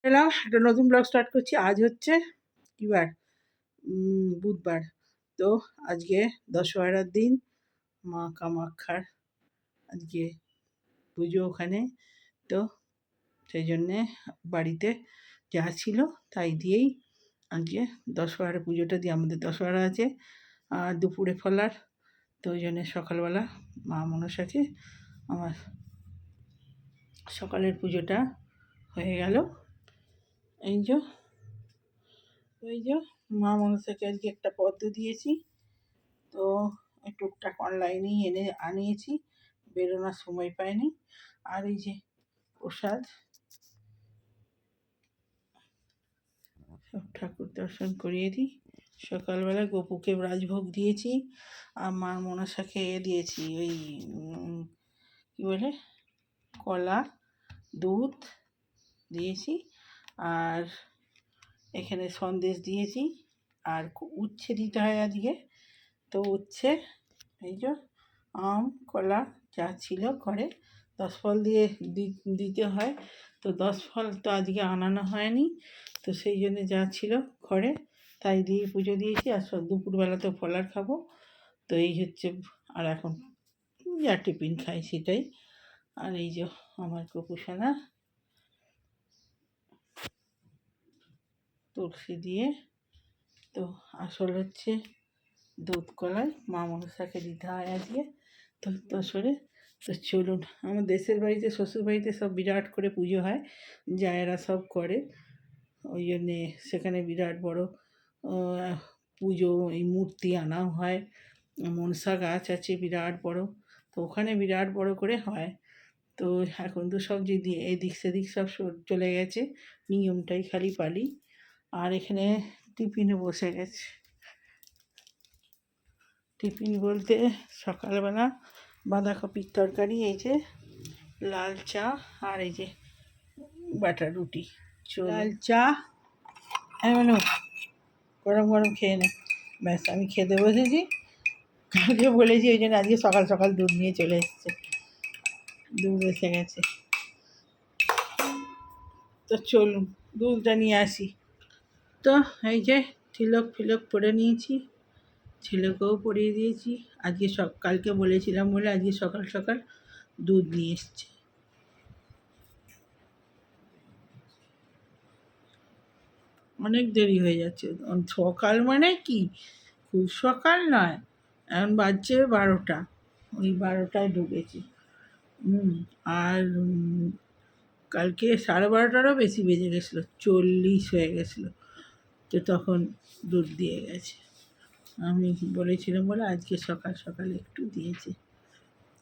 এলাম একটা নতুন ব্লগ স্টার্ট করছি। আজ হচ্ছে কী বার? বুধবার। তো আজকে দশহরার দিন, মা কামাখ্যার আজকে পুজো ওখানে। তো সেই জন্যে বাড়িতে যা ছিল তাই দিয়েই আজকে দশহরা পুজোটা দিয়ে, আমাদের দশহরা আছে আর দুপুরে ফলার। তো ওই জন্যে সকালবেলা মা মনসাকে আমার সকালের পুজোটা হয়ে গেল। এই যে ওই যে মা মনসাকে আজকে একটা পদ্ম দিয়েছি। তো টুকটাক অনলাইনেই আনিয়েছি, বেরোনোর সময় পাইনি। আর এই যে প্রসাদ, সব ঠাকুর দর্শন করিয়ে দিই। সকালবেলা গোপুকে রাজভোগ দিয়েছি আর মা মনসাকে দিয়েছি ওই কী বলে কলা দুধ দিয়েছি, আর এখানে সন্দেশ দিয়েছি, আর উচ্ছে দিতে হয় আজকে। তো উচ্ছে এই যে আম কলা যা ছিল ঘরে 10 ফল দিয়ে দিতে হয়। তো 10 ফল তো আজকে আনানো হয়নি, তো সেই জন্য যা ছিল ঘরে তাই দিয়ে পুজো দিয়েছি। আর সব দুপুরবেলা তো ফলার খাবো। তো এই হচ্ছে, আর এখন যা টিফিন খাই সেটাই। আর এই যে আমার কুকুরছানা তুলসী দিয়ে, তো আসল হচ্ছে দুধ কলাই মা মনসাকে দিতে হয় আজকে। তো দশরে তো চলুন, আমার দেশের বাড়িতে শ্বশুর বাড়িতে সব বিরাট করে পুজো হয়, জায়েরা সব করে। ওই জন্যে সেখানে বিরাট বড় পুজো, এই মূর্তি আনা হয়, মনসা গাছ আছে বিরাট বড়। তো ওখানে বিরাট বড় করে হয়। তো এখন তো সব যে এদিক সেদিক সব চলে গেছে, নিয়মটাই খালি পালি। আর এখানে টিফিনে বসে গেছে। টিফিন বলতে সকালবেলা বাঁধাকপির তরকারি, এই যে লাল চা, আর এই যে বাটার রুটি। লাল চা মানে গরম গরম খেয়ে নে। ব্যাস, আমি খেতে বসেছি। কালকে বলেছি ওই জন্য আজকে সকাল সকাল দুধ নিয়ে চলে এসছে, দুধ এসে গেছে। তো চলুন দুধটা নিয়ে আসি। তো এই যে তিলক ফিলক পরে নিয়েছি, ছেলেকেও পরিয়ে দিয়েছি। আজকে কালকে বলেছিলাম বলে আজকে সকাল সকাল দুধ নিয়ে এসছে। অনেক দেরি হয়ে যাচ্ছে। সকাল মানে কি, খুব সকাল নয়, এখন বাজছে 12টা, ওই 12টায় ঢুকেছি। আর কালকে 12:30টারও বেশি বেজে গেছিলো, 40 হয়ে গেছিলো। তো তখন দুধ দিয়ে গেছে। আমি বলেছিলাম বলে আজকে সকাল সকাল একটু দিয়েছে।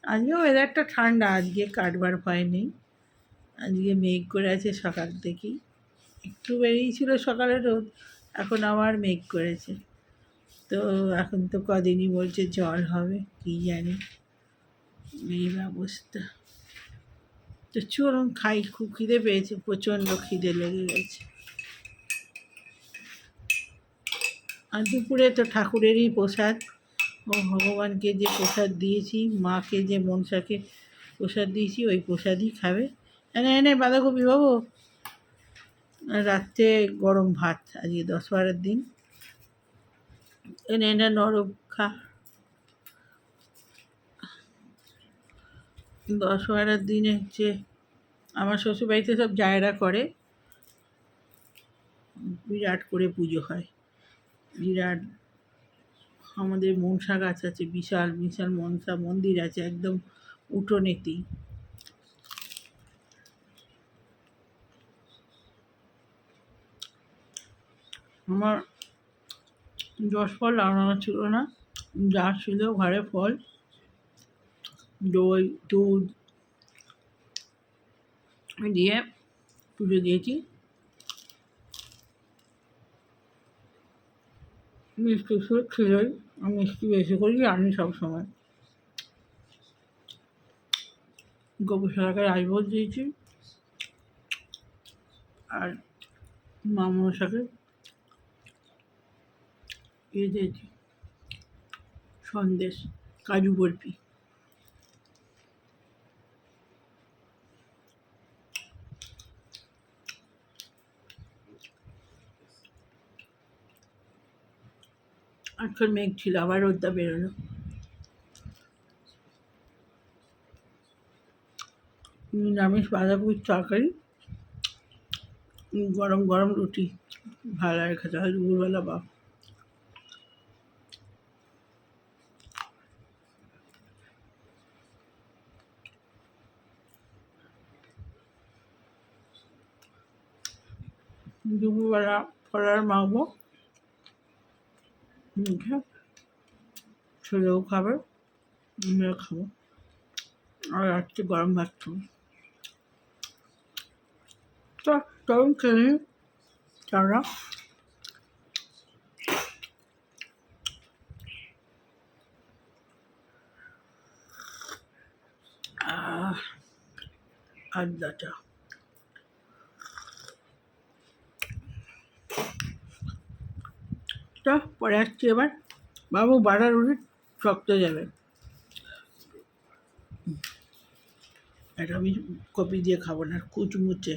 আজকে ওয়েদারটা ঠান্ডা, আজকে কাটবার ভয় নেই। আজকে মেঘ করে আছে সকাল থেকেই, একটু বেরিয়েছিল সকালে রোদ, এখন আবার মেঘ করেছে। তো এখন তো কদিনই বলছে জল হবে, কী জানি এই ব্যবস্থা। তো চলুন খাই, খুব খিদে পেয়েছে, প্রচণ্ড খিদে লেগে গেছে। আর দুপুরে তো ঠাকুরেরই প্রসাদ, ও ভগবানকে যে প্রসাদ দিয়েছি, মাকে যে মনসাকে প্রসাদ দিয়েছি, ওই প্রসাদই খাবে। এনে এনে বাঁধাকপি বাবু। রাত্রে গরম ভাত, আজকে দশহরার দিন। এনে এনে নরম খা। দশহরার দিনে হচ্ছে আমার শ্বশুরবাড়িতে সব জায়রা করে, বিরাট করে পুজো হয়। বিরাট, আমাদের মনসা গাছ আছে, বিশাল বিশাল মনসা মন্দির আছে একদম উঠোনেতেই। আমার 10 ফল লাগানো ছিল না, যা ছিল ঘরে ফল, দই দুধ দিয়ে পুজো দিয়েছি। মিষ্টি সুর ছিলই, আমি মিষ্টি বেশি করি আনি সবসময়। গোপুসোনাকে রাজভোগ দিয়েছি, আর মা মনসাকে দিয়েছি সন্দেশ, কাজু বরফি। আজকাল মেঘ ছিল, আবার রোদটা বেরোলো। নিরামিষ বাঁধাকপির তরকারি, গরম গরম রুটি, ভালো লাগে খেতে হয় দুপুরবেলা বা দুপুরবেলা। ফলার মাখবো, মুখে ছেলেও খাবে, আমিও খাবো, আর রাত্রে গরম ভাত খাবো। তো তখন খেয়ে নিই চাটা। আড্ডাটা তো পরে আসছি এবার। বাবু বাটার রুটি শক্ত যাবে, এটা আমি কপি দিয়ে খাবো না, কুচমুচে।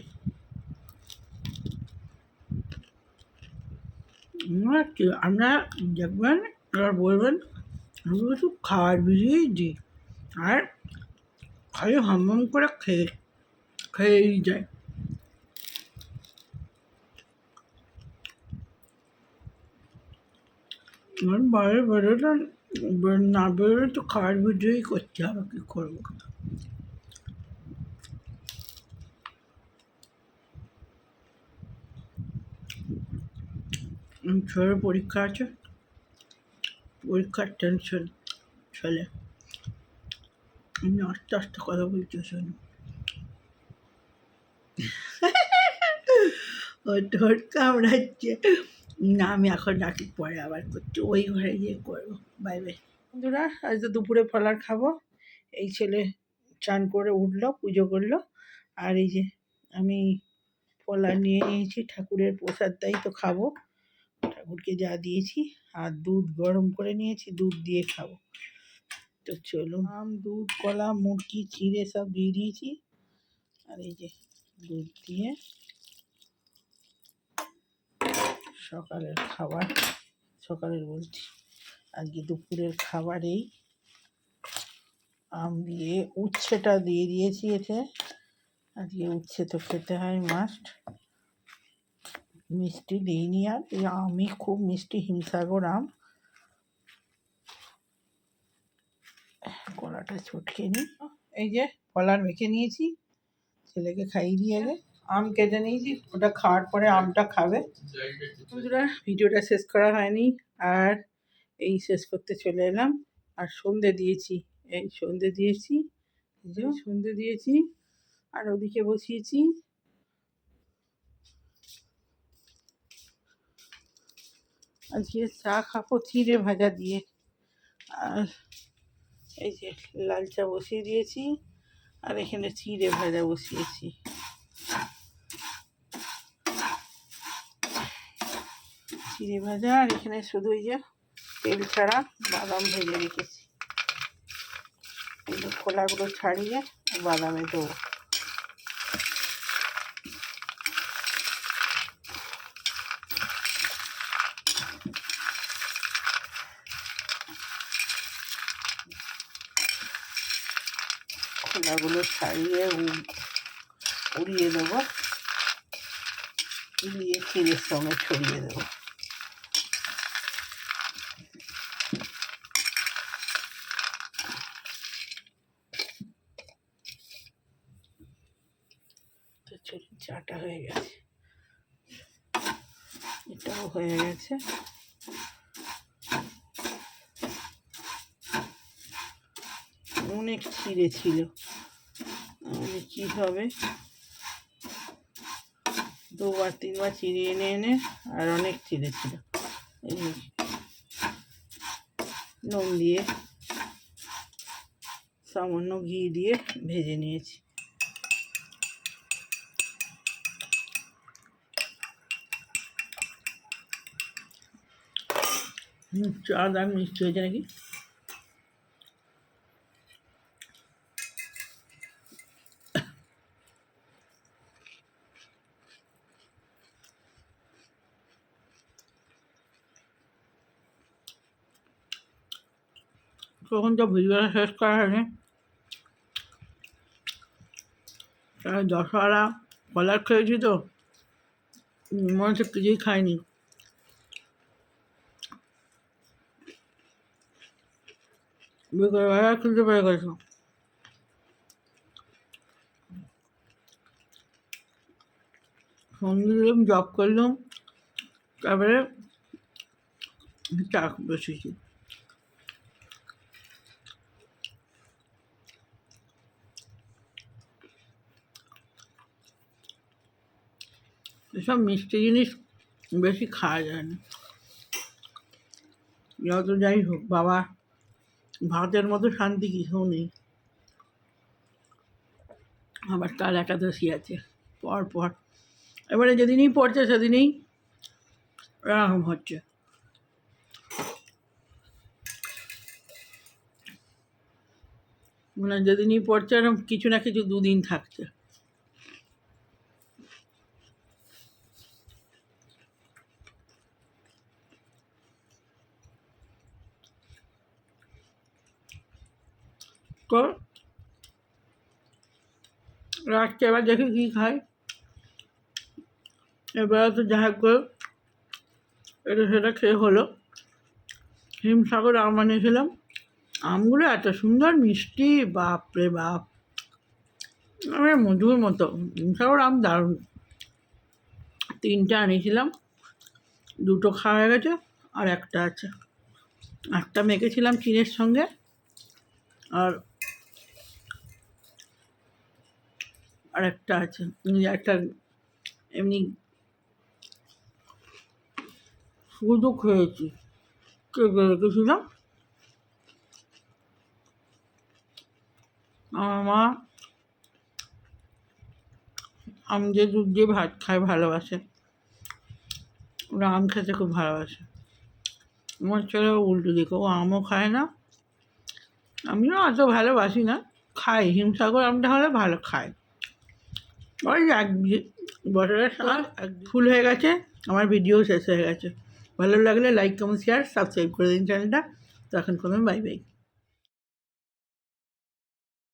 আপনারা দেখবেন, এবার বলবেন আমি একটু খাবার বুঝিয়েই দিই, আর খালি হাম করে খেয়েই যায়। আমার বাইরে বেরোলে না বেরোলে তো খাবার ভিডিওই করতে হবে, কী করবো। ছেলের পরীক্ষা আছে, পরীক্ষার টেনশন ছেলে। আমি আস্তে আস্তে কথা বলছি, শোনো। ও ঠোঁট কামড়াচ্ছে না, আমি এখন রাখি, পরে আবার করছি, ওই ঘরে গিয়ে করবো। বাই বাই বন্ধুরা, আজ তো দুপুরে ফলার খাবো। এই ছেলে চান করে উঠলো, পুজো করলো, আর এই যে আমি ফলা নিয়ে নিয়েছি, ঠাকুরের প্রসাদটাই তো খাবো, ঠাকুরকে যা দিয়েছি। আর দুধ গরম করে নিয়েছি, দুধ দিয়ে খাবো। তো চলুন, আম, দুধ, কলা, মুরগি চিড়ে সব দিয়ে দিয়েছি, আর এই যে দুধ দিয়ে সকালের খাবার, সকালের বলছি আজকে দুপুরের খাবার এই আম দিয়ে উচ্ছেটা দিয়ে দিয়েছি এতে। আজকে উচ্ছে তো খেতে হয় মাস্ট, মিষ্টি দিইনি, আর এই আমই খুব মিষ্টি, হিমসাগর আম। কলাটা ছটকে নিই, এই যে কলার মেখে নিয়েছি, ছেলেকে খাইয়ে দিয়ে আগে আম কেটে নিয়েছি, ওটা খাওয়ার পরে আমটা খাবে। বন্ধুরা, ভিডিওটা শেষ করা হয়নি, আর এই শেষ করতে চলে এলাম। আর সন্ধে দিয়েছি, এই সন্ধে দিয়েছি, এই যে সন্ধে দিয়েছি, আর ওদিকে বসিয়েছি আজকে চা খাবো চিড়ে ভাজা দিয়ে। আর এই যে লাল চা বসিয়ে দিয়েছি, আর এখানে চিড়ে ভাজা বসিয়েছি। চিড়ে ভাজা, আর এখানে শুধু এই যে তেল ছাড়া বাদাম ভেজে রেখেছি, এই খোলাগুলো ছাড়িয়ে বাদামে দেবো। খোলাগুলো ছাড়িয়ে উড়িয়ে দেবো, উড়িয়ে ক্ষীরের সঙ্গে ছড়িয়ে দেবো। তো চলুন, চাটা হয়ে গেছে, এটাও হয়ে গেছে। অনেক চিড়ে ছিল, কী হবে, দুবার তিনবার চিড়ে এনে এনে, আর অনেক চিড়ে ছিল। এই নুন দিয়ে সামান্য ঘি দিয়ে ভেজে নিয়েছি। চা দাম মিষ্টি হয়েছে নাকি। তখন তো ভিডিওটা শেষ করা হয়নি। দশহরা কলার খেয়েছি তো মনে হচ্ছে কিছুই খাইনি। বিকেলবেলা খেতে পেরে গেছো। সন্ধে দিলাম, জব করলাম, তারপরে চা বসেছি। এসব মিষ্টি জিনিস বেশি খাওয়া যায় না। যত যাই হোক বাবা, ভাতের মতো শান্তি কিছু নেই। আবার কাল একাদশী আছে পর পর, এবারে যেদিনই পড়ছে সেদিনই এরকম হচ্ছে। মানে যেদিনই পড়ছে এরকম কিছু না কিছু দুদিন থাকছে। তো রাত্রে এবার দেখি কী খাই। এবার তো যা করে এটা সেটা খেয়ে হলো। হিমসাগর আম আনিয়েছিলাম, আমগুলো এত সুন্দর মিষ্টি, বাপরে বাপ, আমি মধুর মতো। হিমসাগর আম দারুণ। 3টে আনিয়েছিলাম, 2টো খাওয়া হয়ে গেছে, আর একটা আছে। একটা মেখেছিলাম চিনের সঙ্গে, আর একটা আছে, একটা এমনি শুধু খেয়েছি, কেটে রেখেছিলাম। আমার মা আম দিয়ে দুধ দিয়ে ভাত খায়, ভালোবাসে, ওরা আম খেতে খুব ভালোবাসে। আমার ছেলে উল্টো দিকে, ও আমও খায় না, আমিও অত ভালোবাসি না, খাই। হিমসাগর আমটা হলে ভালো খায়। ওই এক বছরের সময় ফুল হয়ে গেছে, আমার ভিডিও শেষ হয়ে গেছে। ভালো লাগলে লাইক কমেন্ট শেয়ার সাবস্ক্রাইব করে দিন চ্যানেলটা। তো এখন কোনো বাই বাই।